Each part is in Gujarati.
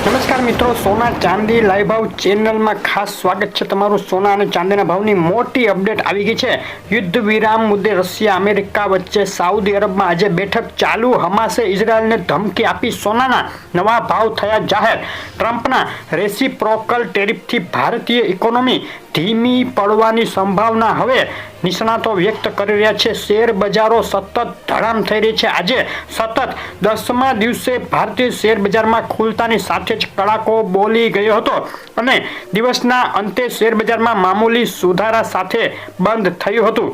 નમસ્કાર મિત્રો, સોના ચાંદી લાઈવ ભાવ ચેનલમાં ખાસ સ્વાગત છે તમારું। સોના અને ચાંદીના ભાવની મોટી અપડેટ આવી ગઈ છે। યુદ્ધ વિરામ મુદ્દે રશિયા અમેરિકા વચ્ચે સાઉદી અરબમાં આજે બેઠક ચાલુ। હમાસે ઇઝરાયલને ધમકી આપી, સોનાના નવા ભાવ થયા જાહેર। ટ્રમ્પના રેસિપ્રોકલ ટેરિફથી ભારતીય ઇકોનોમી ધીમી પડવાની સંભાવના હવે નિષ્ણાતો વ્યક્ત કરી રહ્યા છે। શેર બજારો સતત ધડામ થઈ રહી છે। આજે સતત 10મા દિવસે ભારતીય શેર બજારમાં ખુલતાની સાથે જ કડાકો બોલી ગયો હતો અને દિવસના અંતે શેર બજારમાં મામૂલી સુધારા સાથે બંધ થયું હતું।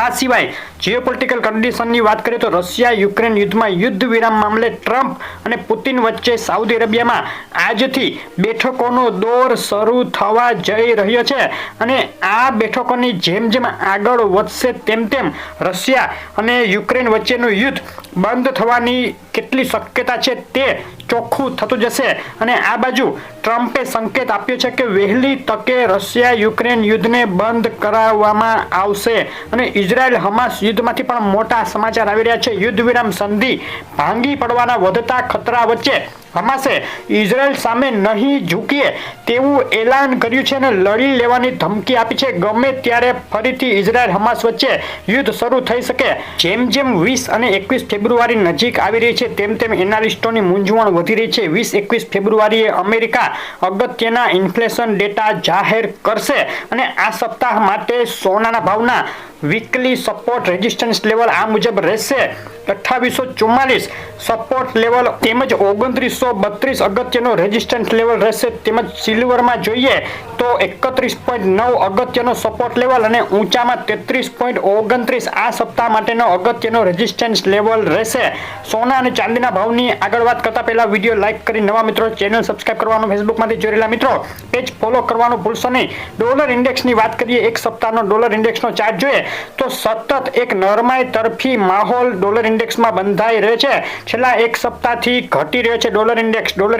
આ સિવાય જીઓપોલિટિકલ કન્ડિશનની વાત કરીએ તો રશિયા યુક્રેન યુદ્ધમાં યુદ્ધ વિરામ મામલે ટ્રમ્પ અને પુતિન વચ્ચે સાઉદી અરેબિયામાં આજથી બેઠકોનો દોર શરૂ થવા જઈ રહ્યો છે અને આ બેઠકોની જેમ જેમ આગળ વધશે તેમ તેમ રશિયા અને યુક્રેન વચ્ચેનું યુદ્ધ બંધ થવાની કેટલી શક્યતા છે તે ચોખ્ખું થતું જશે। અને આ બાજુ ટ્રમ્પે સંકેત આપ્યો છે કે વહેલી તકે રશિયા યુક્રેન યુદ્ધને બંધ કરાવવામાં આવશે અને ઇઝરાયલ હમાસ યુદ્ધમાંથી પણ મોટા સમાચાર આવી રહ્યા છે। યુદ્ધ વિરામ સંધિ ભાંગી પડવાના વધતા ખતરા વચ્ચે હમાસે ઇઝરાયલ સામે નહીં ઝૂકીએ તેવું એલાન કર્યું છે અને લડી લેવાની ધમકી આપી છે। ગમે ત્યારે ફરીથી ઇઝરાયલ હમાસ વચ્ચે યુદ્ધ શરૂ થઈ શકે। જેમ જેમ 20 અને 21 ફેબ્રુઆરી નજીક આવી રહી છે તેમ તેમ એનાલિસ્ટોની મૂંઝવણ વધી રહી છે। 20-21 ફેબ્રુઆરીએ અમેરિકા અગત્યના ઇન્ફ્લેશન ડેટા જાહેર કરશે અને આ સપ્તાહ માટે સોનાના ભાવના વીકલી સપોર્ટ રેઝિસ્ટન્સ લેવલ આ મુજબ રહેશે। 2844 સપોર્ટ લેવલ તેમજ 2932 અગત્યનો રેઝિસ્ટન્સ લેવલ રહેશે। તેમજ સિલ્વરમાં જોઈએ તો 31.9 અગત્યનો સપોર્ટ લેવલ અને ઊંચામાં 33.29 આ સપ્તાહ માટેનો અગત્યનો રેઝિસ્ટન્સ લેવલ રહેશે। સોના અને ચાંદીના ભાવની આગળ વાત કરતા પહેલા વિડીયો લાઈક કરી નવા મિત્રો ચેનલ સબસ્ક્રાઇબ કરવાનું, ફેસબુકમાંથી જોઈ રહેલા મિત્રો પેજ ફોલો કરવાનું ભૂલશો નહીં। ડોલર ઇન્ડેક્સની વાત કરીએ, એક સપ્તાહનો ડોલર ઇન્ડેક્સનો ચાર્ટ જોઈએ તો સતત એક નરમાઈ તરફી માહોલ ડોલર ઇન્ડેક્સમાં બંધાઈ રહ્યો છે। છેલ્લા એક સપ્તાહથી ઘટી રહ્યો છે ડોલર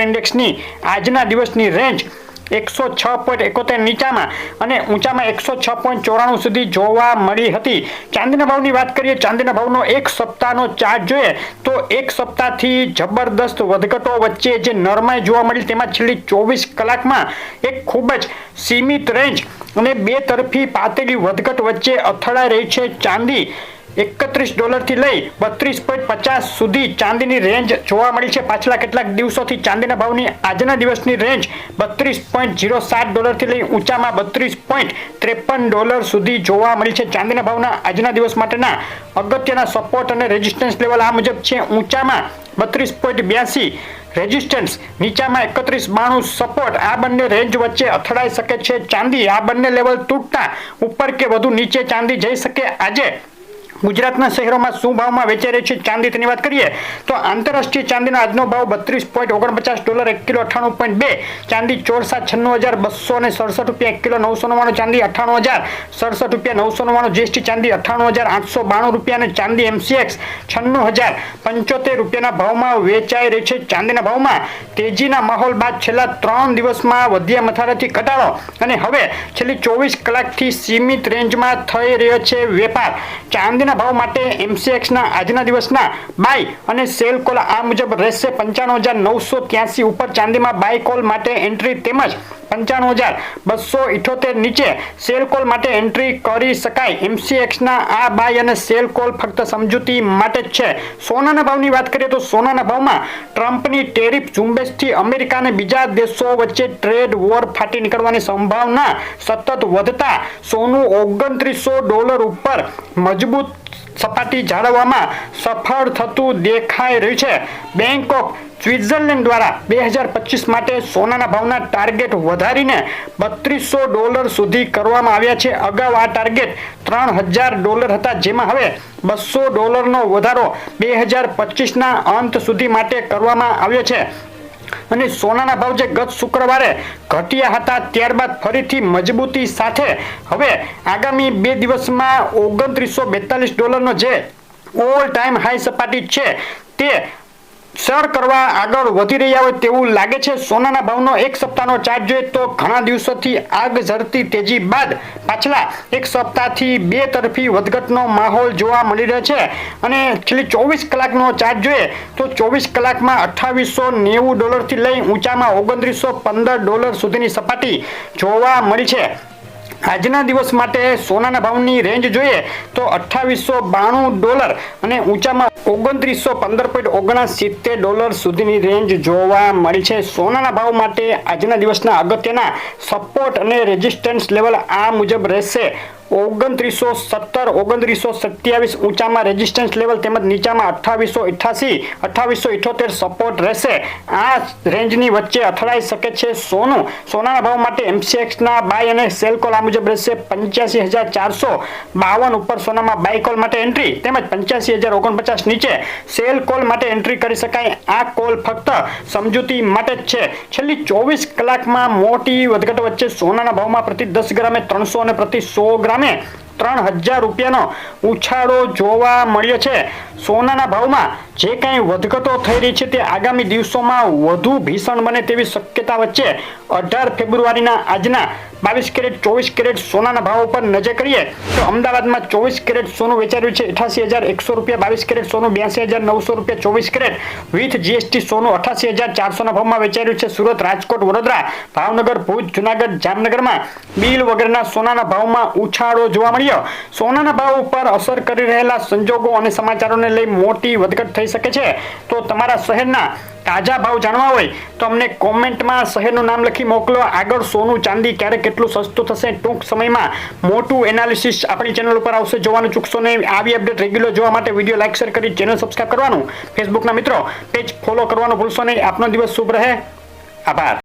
ઇન્ડેક્સની આજના દિવસની રેન્જ 106.71 નીચામાં અને ઊંચામાં 106.94 સુધી જોવા મળી હતી। ચાંદીના ભાવની વાત કરીએ, ચાંદીના ભાવનો એક સપ્તાહનો ચાર્ટ જોઈએ તો એક સપ્તાહથી જબરદસ્ત વધઘટો વચ્ચે જે નરમાઈ જોવા મળી તેમાં છેલ્લી 24 કલાકમાં એક ખૂબ જ સીમિત રેન્જ અને બે તરફી પાતળી વધઘટ વચ્ચે અથડાઈ રહી છે। ચાંદી $31 થી લઈ 32.50 સુધી ચાંદીની રેન્જ જોવા મળી છે। પાછલા કેટલાક દિવસોથી ચાંદીના ભાવની આજના દિવસની રેન્જ $32.07 થી લઈ ઊંચામાં $32.53 સુધી જોવા મળી છે। ચાંદીના ભાવના આજના દિવસ માટેના અગત્યના સપોર્ટ અને રેઝિસ્ટન્સ લેવલ આ મુજબ છે। ઊંચામાં 32.82 રેઝિસ્ટન્સ, નીચામાં 31.92 સપોર્ટ। આ બંને રેન્જ વચ્ચે અથડાઈ શકે છે ચાંદી। આ બંને લેવલ તૂટતા ઉપર કે વધુ નીચે ચાંદી જઈ શકે। આજે ગુજરાતના શહેરોમાં શું ભાવમાં વેચાઈ રહી છે ચાંદી તેની વાત કરીએ તો આંતરરાષ્ટ્રીય ચાંદીનો આજનો ભાવ $32.49 1 કિલો 98.2, ચાંદી 4,96,267 રૂપિયા 1 કિલો 999, ચાંદી 98,067 રૂપિયા 999, જીએસટી ચાંદી 98,892 રૂપિયા અને ચાંદી MCX 96,075 રૂપિયાના ભાવમાં વેચાઈ રહી છે। ચાંદીના ભાવમાં તેજીના માહોલ બાદ છેલ્લા 3 દિવસમાં વધ્યા મથાળેથી ઘટાડો અને હવે છેલ્લી 24 કલાકથી સીમિત રેન્જમાં થઈ રહ્યો છે વેપાર। ચાંદીના ભાવ માટે MCX ના આજના દિવસના બાય અને સેલ કોલ આ મુજબ રહેશે। 95,983 ઉપર ચાંદીમાં બાય કોલ માટે એન્ટ્રી તેમજ 95,278 નીચે સેલ કોલ માટે એન્ટ્રી કરી શકાય। MCX ના આ બાય અને સેલ કોલ ફક્ત સમજૂતી માટે જ છે। સોનાના ભાવની વાત કરીએ તો સોનાના ભાવમાં ટ્રમ્પની ટેરિફ ઝુંબેશથી અમેરિકા અને બીજા દેશો વચ્ચે ટ્રેડ વોર ફાટી નીકળવાની સંભાવના સતત વધતા સોનું $2900 ઉપર મજબૂત સપાટી જાળવવામાં સફળ થતું દેખાઈ રહ્યું છે। બેંક ઓફ સ્વિટ્ઝરલેન્ડ દ્વારા 2025 માટે સોનાના ભાવના ટાર્ગેટ વધારીને $3200 સુધી કરવામાં આવ્યા છે। અગાઉ આ ટાર્ગેટ $3000 હતા, જેમાં હવે $200 નો વધારો 2025ના અંત સુધી માટે કરવામાં આવ્યો છે। અને સોનાના ભાવ જે ગત શુક્રવારે ઘટ્યા હતા ત્યારબાદ ફરીથી મજબૂતી સાથે હવે આગામી 2 દિવસમાં $2942 નો જે ઓલ ટાઈમ હાઈ સપાટી છે તે ચર કરવા આગળ વધી રહ્યા હોય તેવું લાગે છે. સોનાના ભાવનો એક સપ્તાહનો ચાર્ટ જોઈએ તો ઘણા દિવસોથી આગ ઝરતી તેજી બાદ પાછલા એક સપ્તાહથી બે તરફી વધઘટનો માહોલ જોવા મળી રહ્યો છે અને છેલ્લી 24 કલાકનો ચાર્ટ જોઈએ તો 24 કલાકમાં $2890 થી લઈ ઊંચામાં $2915 સુધીની સપાટી જોવા મળી છે. આજના દિવસ માટે સોનાના ભાવની રેન્જ જોઈએ તો $2892 અને ઊંચામાં $2915.69 સુધીની રેન્જ જોવા મળી છે. સોનાના ભાવ માટે આજના દિવસના અગત્યના સપોર્ટ અને રેઝિસ્ટન્સ લેવલ આ મુજબ રહેશે. 2917 2927 ઊંચામાં રેઝિસ્ટન્સ લેવલ તેમજ નીચામાં 2888 2878 સપોર્ટ રહેશે. આ રેન્જની વચ્ચે અથડાઈ શકે છે સોનું. સોનાના ભાવ માટે MCX ના બાય અને સેલ કોલ આ મુજબ રહેશે. 85,452 ઉપર સોનામાં બાય કોલ માટે એન્ટ્રી તેમજ 85,049 નીચે સેલ કોલ માટે એન્ટ્રી કરી શકાય. આ કોલ ફક્ત સમજૂતી માટે જ છે. છેલ્લી 24 કલાકમાં મોટી વધઘટ વચ્ચે સોનાના ભાવમાં પ્રતિ 10 ગ્રામે 300 અને પ્રતિ 100 ગ્રામે 3000 રૂપિયાનો ઉછાળો જોવા મળ્યો છે. સોનાના ભાવમાં જે કંઈ વધઘટો થઈ રહી છે તે આગામી દિવસોમાં વધુ ભીષણ બને તેવી શક્યતા વચ્ચે 18 ફેબ્રુઆરીના આજના 22 કેરેટ 24 કેરેટ સોનાના ભાવ ઉપર નજર કરીએ તો અમદાવાદમાં 24 કેરેટ સોનું વેચાયું છે 88,100 રૂપિયા. 22 કેરેટ સોનું 82,900 રૂપિયા. 24 કેરેટ વિથ GST સોનું 88,400 ના ભાવમાં વેચાયું છે. સુરત, રાજકોટ, વડોદરા, ભાવનગર, ભુજ, જુનાગઢ, જામનગરમાં બિલ વગરના સોનાના ભાવમાં ઉછાળો જોવા મળ્યો. સોનાના ભાવ ઉપર અસર કરી રહેલા સંજોગો અને સમાચારોને લઈ મોટી વધઘટ થઈ શકે છે. તો તમારા શહેરના તાજા ભાવ જાણવા હોય તો અમને કોમેન્ટમાં શહેરનું નામ લખી મોકલો. આગળ સોનું ચાંદી ક્યારે કેટલું સસ્તું થશે ટૂંક સમયમાં મોટું એનાલિસિસ આપણી ચેનલ ઉપર આવશે. જોવાનું ચૂકશો નહીં. આવી અપડેટ રેગ્યુલર જોવા માટે વિડીયો લાઈક શેર કરી ચેનલ સબસ્ક્રાઇબ કરવાનું, ફેસબુકના મિત્રો પેજ ફોલો કરવાનું ભૂલશો નહીં. આપનો દિવસ શુભ રહે. આભાર.